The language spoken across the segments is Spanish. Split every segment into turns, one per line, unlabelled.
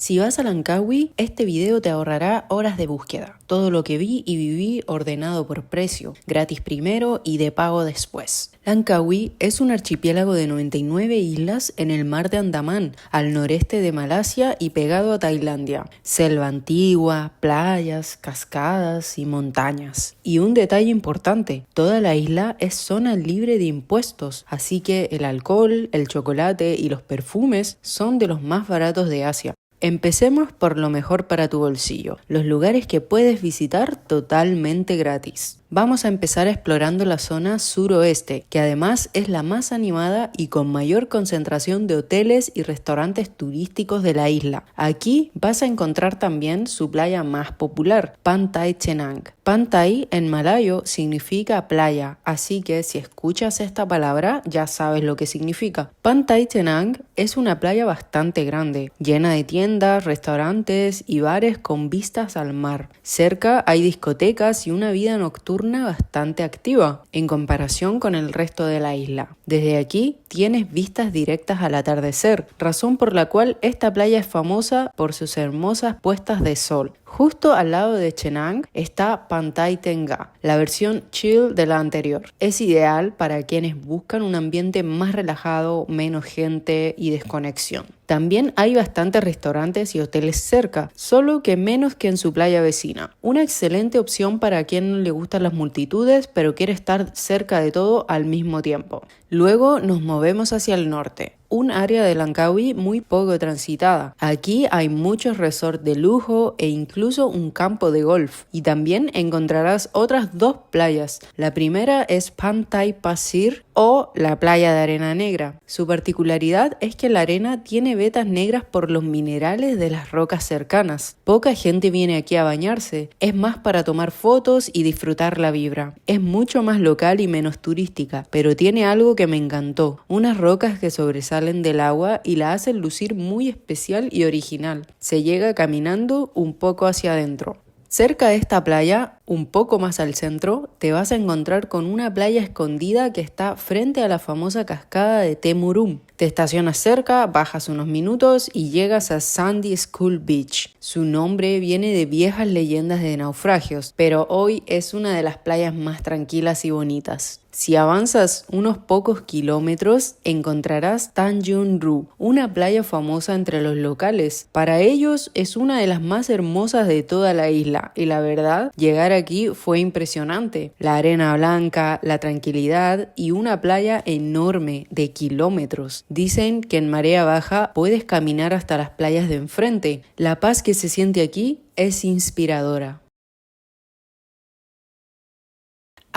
Si vas a Langkawi, este video te ahorrará horas de búsqueda. Todo lo que vi y viví ordenado por precio, gratis primero y de pago después. Langkawi es un archipiélago de 99 islas en el mar de Andamán, al noreste de Malasia y pegado a Tailandia. Selva antigua, playas, cascadas y montañas. Y un detalle importante, toda la isla es zona libre de impuestos, así que el alcohol, el chocolate y los perfumes son de los más baratos de Asia. Empecemos por lo mejor para tu bolsillo, los lugares que puedes visitar totalmente gratis. Vamos a empezar explorando la zona suroeste, que además es la más animada y con mayor concentración de hoteles y restaurantes turísticos de la isla. Aquí vas a encontrar también su playa más popular, Pantai Chenang. Pantai en malayo significa playa, así que si escuchas esta palabra ya sabes lo que significa. Pantai Chenang es una playa bastante grande, llena de tiendas, restaurantes y bares con vistas al mar. Cerca hay discotecas y una vida nocturna bastante activa en comparación con el resto de la isla. Desde aquí tienes vistas directas al atardecer, razón por la cual esta playa es famosa por sus hermosas puestas de sol. Justo al lado de Chenang está Pantai Tengah, la versión chill de la anterior. Es ideal para quienes buscan un ambiente más relajado, menos gente y desconexión. También hay bastantes restaurantes y hoteles cerca, solo que menos que en su playa vecina. Una excelente opción para quien no le gustan las multitudes, pero quiere estar cerca de todo al mismo tiempo. Luego nos movemos hacia el norte. Un área de Langkawi muy poco transitada. Aquí hay muchos resorts de lujo e incluso un campo de golf. Y también encontrarás otras dos playas. La primera es Pantai Pasir o la playa de arena negra. Su particularidad es que la arena tiene vetas negras por los minerales de las rocas cercanas. Poca gente viene aquí a bañarse. Es más para tomar fotos y disfrutar la vibra. Es mucho más local y menos turística, pero tiene algo que me encantó. Unas rocas que sobresalen del agua y la hacen lucir muy especial y original. Se llega caminando un poco hacia adentro. Cerca de esta playa, un poco más al centro, te vas a encontrar con una playa escondida que está frente a la famosa cascada de Temurum. Te estacionas cerca, bajas unos minutos y llegas a Sandy School Beach. Su nombre viene de viejas leyendas de naufragios, pero hoy es una de las playas más tranquilas y bonitas. Si avanzas unos pocos kilómetros, encontrarás Tanjung Ru, una playa famosa entre los locales. Para ellos es una de las más hermosas de toda la isla y la verdad, llegar aquí fue impresionante. La arena blanca, la tranquilidad y una playa enorme de kilómetros. Dicen que en marea baja puedes caminar hasta las playas de enfrente. La paz que se siente aquí es inspiradora.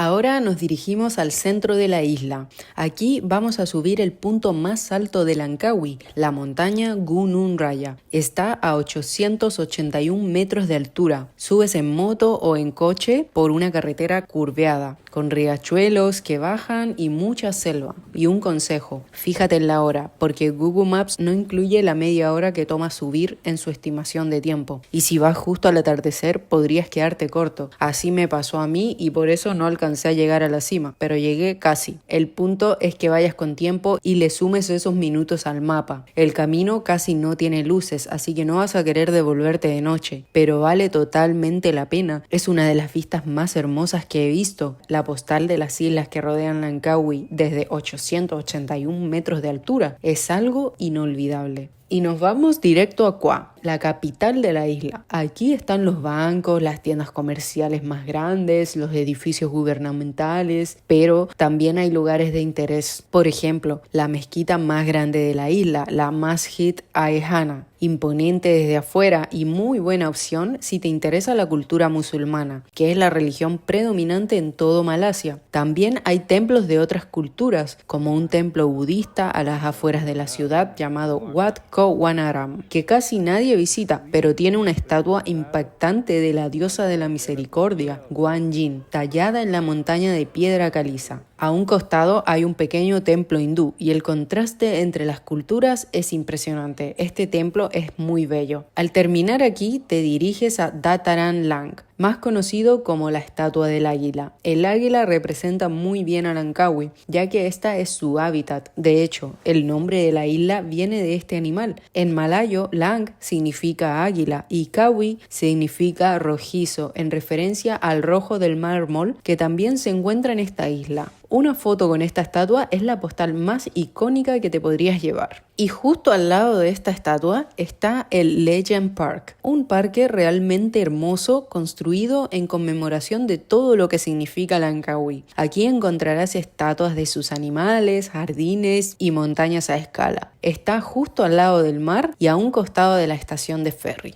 Ahora nos dirigimos al centro de la isla. Aquí vamos a subir el punto más alto de Langkawi, la montaña Gunung Raya. Está a 881 metros de altura. Subes en moto o en coche por una carretera curveada, con riachuelos que bajan y mucha selva. Y un consejo, fíjate en la hora, porque Google Maps no incluye la media hora que toma subir en su estimación de tiempo. Y si vas justo al atardecer, podrías quedarte corto. Así me pasó a mí y por eso no alcancé a llegar a la cima, pero llegué casi. El punto es que vayas con tiempo y le sumes esos minutos al mapa. El camino casi no tiene luces, así que no vas a querer devolverte de noche, pero vale totalmente la pena. Es una de las vistas más hermosas que he visto. La postal de las islas que rodean Langkawi desde 881 metros de altura es algo inolvidable. Y nos vamos directo a Kuah, la capital de la isla. Aquí están los bancos, las tiendas comerciales más grandes, los edificios gubernamentales, pero también hay lugares de interés. Por ejemplo, la mezquita más grande de la isla, la Masjid Aihana. Imponente desde afuera y muy buena opción si te interesa la cultura musulmana, que es la religión predominante en todo Malasia. También hay templos de otras culturas, como un templo budista a las afueras de la ciudad llamado Wat Ko Wanaram, que casi nadie visita, pero tiene una estatua impactante de la diosa de la misericordia, Guan Yin, tallada en la montaña de piedra caliza. A un costado hay un pequeño templo hindú y el contraste entre las culturas es impresionante. Este templo es muy bello. Al terminar aquí te diriges a Dataran Lang, más conocido como la estatua del águila. El águila representa muy bien a Langkawi, ya que esta es su hábitat. De hecho, el nombre de la isla viene de este animal. En malayo, Lang significa águila y Kawi significa rojizo, en referencia al rojo del mármol que también se encuentra en esta isla. Una foto con esta estatua es la postal más icónica que te podrías llevar. Y justo al lado de esta estatua está el Legend Park, un parque realmente hermoso construido en conmemoración de todo lo que significa Langkawi. Aquí encontrarás estatuas de sus animales, jardines y montañas a escala. Está justo al lado del mar y a un costado de la estación de ferry.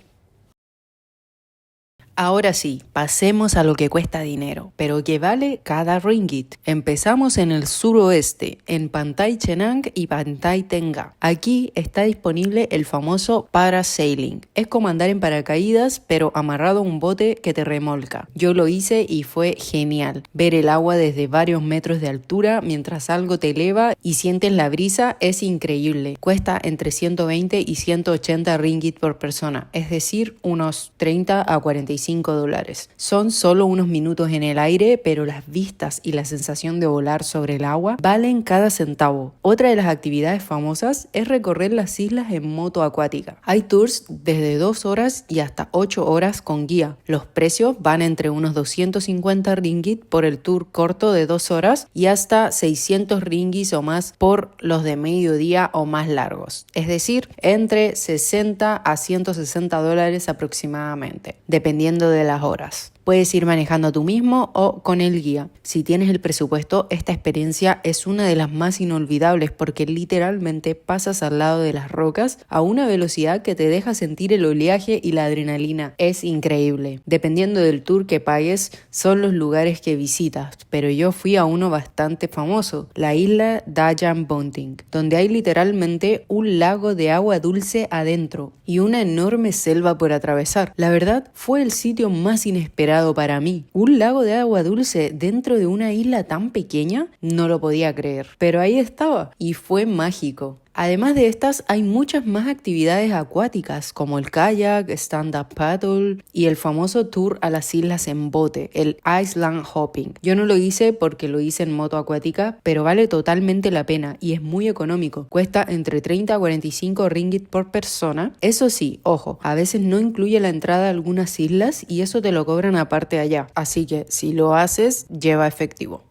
Ahora sí, pasemos a lo que cuesta dinero, pero que vale cada ringgit. Empezamos en el suroeste, en Pantai Chenang y Pantai Tengah. Aquí está disponible el famoso parasailing. Es como andar en paracaídas, pero amarrado a un bote que te remolca. Yo lo hice y fue genial. Ver el agua desde varios metros de altura mientras algo te eleva y sientes la brisa es increíble. Cuesta entre 120 y 180 ringgit por persona, es decir, unos 30 a 45 $. Son solo unos minutos en el aire, pero las vistas y la sensación de volar sobre el agua valen cada centavo. Otra de las actividades famosas es recorrer las islas en moto acuática. Hay tours desde 2 horas y hasta 8 horas con guía. Los precios van entre unos 250 ringgit por el tour corto de 2 horas y hasta 600 ringgit o más por los de mediodía o más largos. Es decir, entre 60 a 160 $, aproximadamente, dependiendo de las horas. Puedes ir manejando tú mismo o con el guía. Si tienes el presupuesto, esta experiencia es una de las más inolvidables porque literalmente pasas al lado de las rocas a una velocidad que te deja sentir el oleaje y la adrenalina. Es increíble. Dependiendo del tour que pagues, son los lugares que visitas, pero yo fui a uno bastante famoso, la isla Dajang Bunting, donde hay literalmente un lago de agua dulce adentro y una enorme selva por atravesar. La verdad, fue el sitio más inesperado para mí. Un lago de agua dulce dentro de una isla tan pequeña, no lo podía creer. Pero ahí estaba y fue mágico. Además de estas, hay muchas más actividades acuáticas como el kayak, stand-up paddle y el famoso tour a las islas en bote, el island hopping. Yo no lo hice porque lo hice en moto acuática, pero vale totalmente la pena y es muy económico. Cuesta entre 30 a 45 ringgit por persona. Eso sí, ojo, a veces no incluye la entrada a algunas islas y eso te lo cobran aparte allá. Así que si lo haces, lleva efectivo.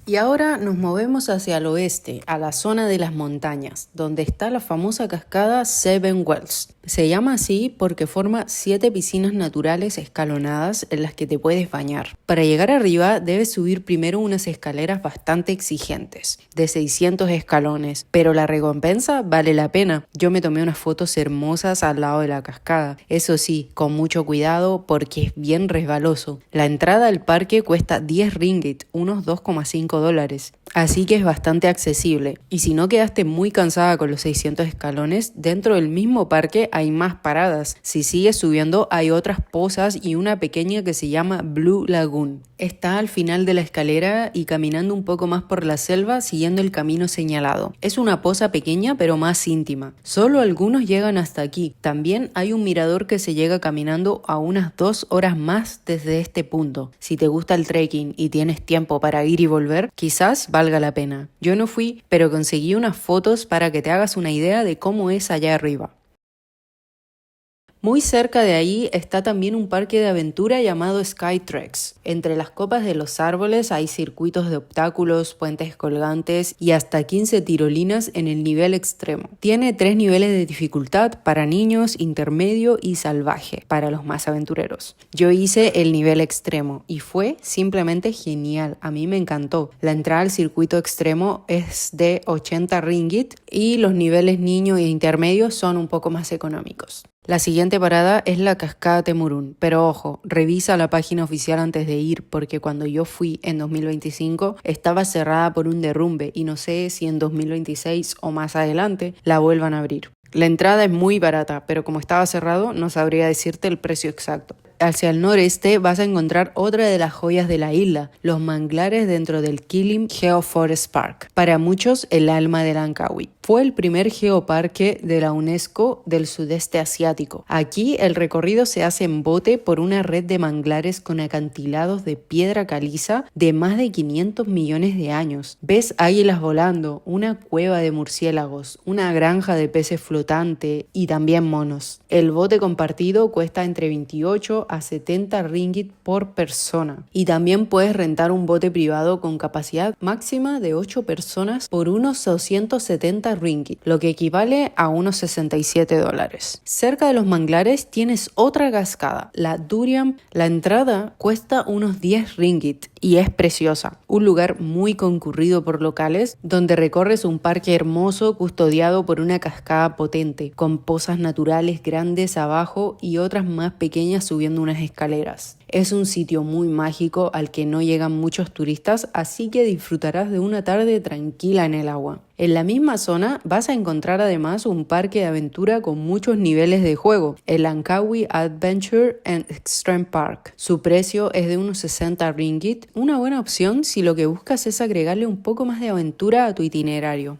Y ahora nos movemos hacia el oeste, a la zona de las montañas, donde está la famosa cascada Seven Wells. Se llama así porque forma 7 piscinas naturales escalonadas en las que te puedes bañar. Para llegar arriba debes subir primero unas escaleras bastante exigentes, de 600 escalones, pero la recompensa vale la pena. Yo me tomé unas fotos hermosas al lado de la cascada, eso sí, con mucho cuidado porque es bien resbaloso. La entrada al parque cuesta 10 ringgit, unos 2,5 $. Así que es bastante accesible. Y si no quedaste muy cansada con los 600 escalones, dentro del mismo parque hay más paradas. Si sigues subiendo hay otras pozas y una pequeña que se llama Blue Lagoon. Está al final de la escalera y caminando un poco más por la selva siguiendo el camino señalado. Es una poza pequeña pero más íntima. Solo algunos llegan hasta aquí. También hay un mirador que se llega caminando a unas 2 horas más desde este punto. Si te gusta el trekking y tienes tiempo para ir y volver, quizás valga la pena. Yo no fui, pero conseguí unas fotos para que te hagas una idea de cómo es allá arriba. Muy cerca de ahí está también un parque de aventura llamado Skytreks. Entre las copas de los árboles hay circuitos de obstáculos, puentes colgantes y hasta 15 tirolinas en el nivel extremo. Tiene 3 niveles de dificultad para niños, intermedio y salvaje para los más aventureros. Yo hice el nivel extremo y fue simplemente genial. A mí me encantó. La entrada al circuito extremo es de 80 ringgit y los niveles niño e intermedio son un poco más económicos. La siguiente parada es la cascada Temurún, pero ojo, revisa la página oficial antes de ir porque cuando yo fui en 2025 estaba cerrada por un derrumbe y no sé si en 2026 o más adelante la vuelvan a abrir. La entrada es muy barata, pero como estaba cerrado no sabría decirte el precio exacto. Hacia el noreste vas a encontrar otra de las joyas de la isla, los manglares dentro del Kilim Geoforest Park, para muchos el alma de Langkawi. Fue el primer geoparque de la UNESCO del sudeste asiático. Aquí el recorrido se hace en bote por una red de manglares con acantilados de piedra caliza de más de 500 millones de años. Ves águilas volando, una cueva de murciélagos, una granja de peces flotante y también monos. El bote compartido cuesta entre 28 a 70 ringgit por persona. Y también puedes rentar un bote privado con capacidad máxima de 8 personas por unos 270 ringgit, lo que equivale a unos $67. Cerca de los manglares tienes otra cascada, la Durian. La entrada cuesta unos 10 ringgit y es preciosa. Un lugar muy concurrido por locales donde recorres un parque hermoso custodiado por una cascada potente, con pozas naturales grandes abajo y otras más pequeñas subiendo unas escaleras. Es un sitio muy mágico al que no llegan muchos turistas, así que disfrutarás de una tarde tranquila en el agua. En la misma zona vas a encontrar además un parque de aventura con muchos niveles de juego, el Langkawi Adventure and Extreme Park. Su precio es de unos 60 ringgit, una buena opción si lo que buscas es agregarle un poco más de aventura a tu itinerario.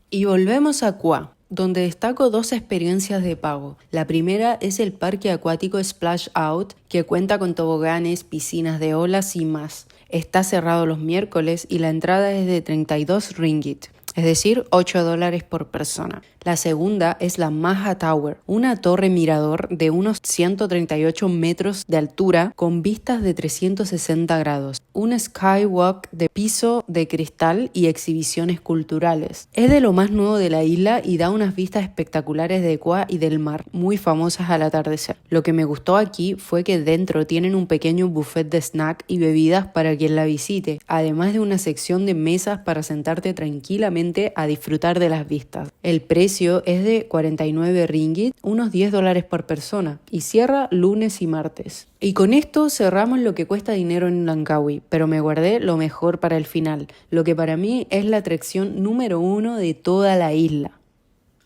Y volvemos a Kua, donde destaco dos experiencias de pago. La primera es el parque acuático Splash Out, que cuenta con toboganes, piscinas de olas y más. Está cerrado los miércoles y la entrada es de 32 ringgit, es decir, $8 por persona. La segunda es la Maha Tower, una torre mirador de unos 138 metros de altura con vistas de 360 grados, un skywalk de piso de cristal y exhibiciones culturales. Es de lo más nuevo de la isla y da unas vistas espectaculares de Kua y del mar, muy famosas al atardecer. Lo que me gustó aquí fue que dentro tienen un pequeño buffet de snack y bebidas para quien la visite, además de una sección de mesas para sentarte tranquilamente a disfrutar de las vistas. El precio es de 49 ringgit, unos $10 por persona, y cierra lunes y martes. Y con esto cerramos lo que cuesta dinero en Langkawi, pero me guardé lo mejor para el final, lo que para mí es la atracción número 1 de toda la isla.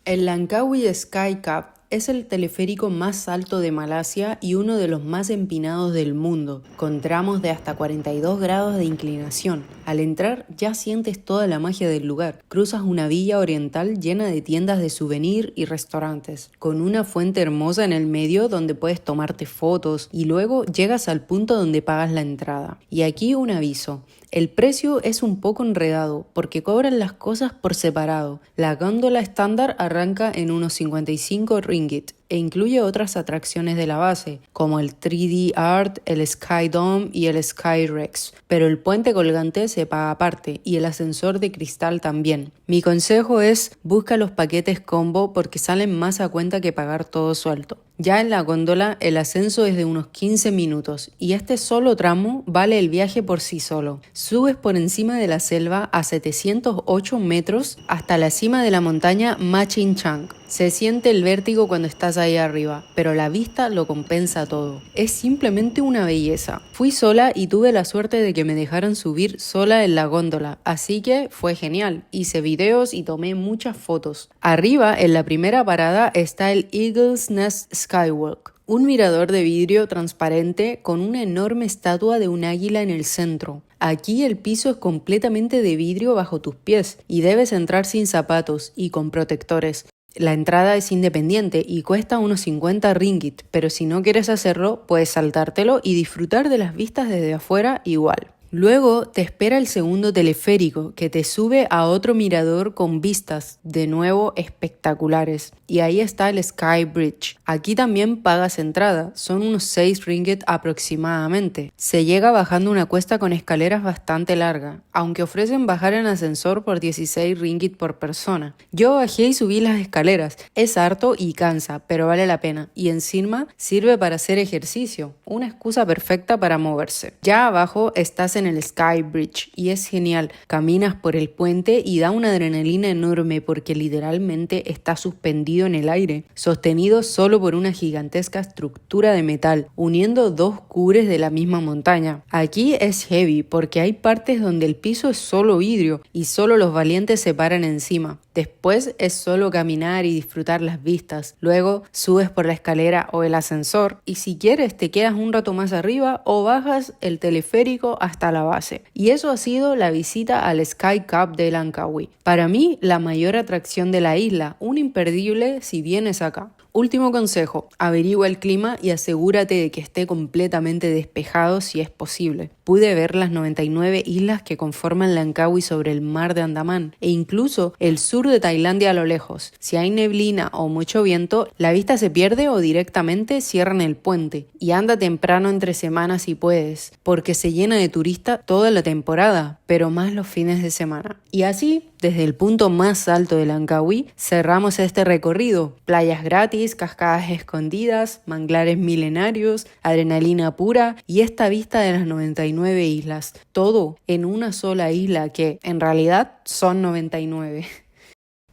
El Langkawi Sky Cap es el teleférico más alto de Malasia y uno de los más empinados del mundo, con tramos de hasta 42 grados de inclinación. Al entrar ya sientes toda la magia del lugar. Cruzas una villa oriental llena de tiendas de souvenir y restaurantes, con una fuente hermosa en el medio donde puedes tomarte fotos y luego llegas al punto donde pagas la entrada. Y aquí un aviso. El precio es un poco enredado porque cobran las cosas por separado. La góndola estándar arranca en unos 55 ringgit e incluye otras atracciones de la base, como el 3D Art, el Sky Dome y el Sky Rex, pero el puente colgante se paga aparte y el ascensor de cristal también. Mi consejo es busca los paquetes combo porque salen más a cuenta que pagar todo suelto. Ya en la góndola el ascenso es de unos 15 minutos y este solo tramo vale el viaje por sí solo. Subes por encima de la selva a 708 metros hasta la cima de la montaña Machinchang. Se siente el vértigo cuando estás ahí arriba, pero la vista lo compensa todo. Es simplemente una belleza. Fui sola y tuve la suerte de que me dejaran subir sola en la góndola, así que fue genial. Hice videos y tomé muchas fotos. Arriba, en la primera parada, está el Eagle's Nest Skywalk, un mirador de vidrio transparente con una enorme estatua de un águila en el centro. Aquí el piso es completamente de vidrio bajo tus pies y debes entrar sin zapatos y con protectores. La entrada es independiente y cuesta unos 50 ringgit, pero si no quieres hacerlo, puedes saltártelo y disfrutar de las vistas desde afuera igual. Luego te espera el segundo teleférico que te sube a otro mirador con vistas, de nuevo espectaculares. Y ahí está el Sky Bridge. Aquí también pagas entrada, son unos 6 ringgit aproximadamente. Se llega bajando una cuesta con escaleras bastante larga, aunque ofrecen bajar en ascensor por 16 ringgit por persona. Yo bajé y subí las escaleras, es harto y cansa, pero vale la pena. Y encima sirve para hacer ejercicio, una excusa perfecta para moverse. Ya abajo estás en el Sky Bridge y es genial. Caminas por el puente y da una adrenalina enorme porque literalmente está suspendido en el aire, sostenido solo por una gigantesca estructura de metal, uniendo dos cubres de la misma montaña. Aquí es heavy porque hay partes donde el piso es solo vidrio y solo los valientes se paran encima. Después es solo caminar y disfrutar las vistas. Luego subes por la escalera o el ascensor y si quieres te quedas un rato más arriba o bajas el teleférico hasta la base. Y eso ha sido la visita al Sky Cap de Langkawi. Para mí, la mayor atracción de la isla, un imperdible si vienes acá. Último consejo, averigua el clima y asegúrate de que esté completamente despejado si es posible. Pude ver las 99 islas que conforman Langkawi sobre el mar de Andamán e incluso el sur de Tailandia a lo lejos. Si hay neblina o mucho viento, la vista se pierde o directamente cierran el puente. Y anda temprano entre semanas si puedes, porque se llena de turistas toda la temporada, pero más los fines de semana. Y así, desde el punto más alto de Langkawi, cerramos este recorrido. Playas gratis, cascadas escondidas, manglares milenarios, adrenalina pura y esta vista de las 99 islas. Todo en una sola isla que, en realidad, son 99.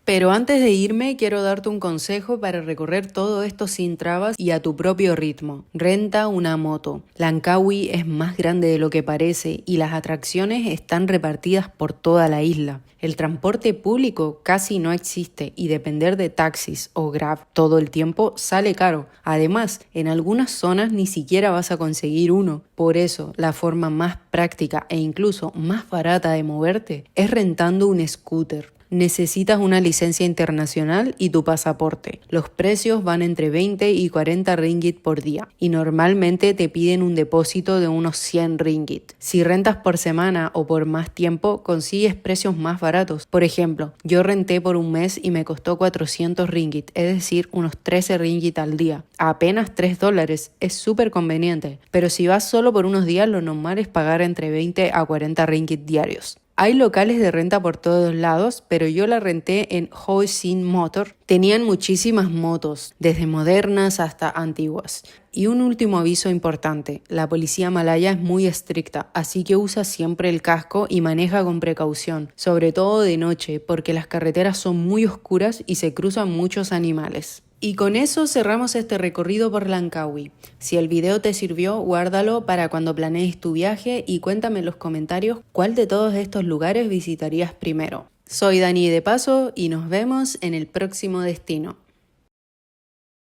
Pero antes de irme, quiero darte un consejo para recorrer todo esto sin trabas y a tu propio ritmo. Renta una moto. Langkawi es más grande de lo que parece y las atracciones están repartidas por toda la isla. El transporte público casi no existe y depender de taxis o Grab todo el tiempo sale caro. Además, en algunas zonas ni siquiera vas a conseguir uno. Por eso, la forma más práctica e incluso más barata de moverte es rentando un scooter. Necesitas una licencia internacional y tu pasaporte. Los precios van entre 20 y 40 ringgit por día y normalmente te piden un depósito de unos 100 ringgit. Si rentas por semana o por más tiempo, consigues precios más baratos. Por ejemplo, yo renté por un mes y me costó 400 ringgit, es decir, unos 13 ringgit al día. A apenas $3, es súper conveniente. Pero si vas solo por unos días, lo normal es pagar entre 20 a 40 ringgit diarios. Hay locales de renta por todos lados, pero yo la renté en Hoi Sin Motor. Tenían muchísimas motos, desde modernas hasta antiguas. Y un último aviso importante, la policía malaya es muy estricta, así que usa siempre el casco y maneja con precaución, sobre todo de noche, porque las carreteras son muy oscuras y se cruzan muchos animales. Y con eso cerramos este recorrido por Langkawi. Si el video te sirvió, guárdalo para cuando planees tu viaje y cuéntame en los comentarios cuál de todos estos lugares visitarías primero. Soy Dani de Paso y nos vemos en el próximo destino.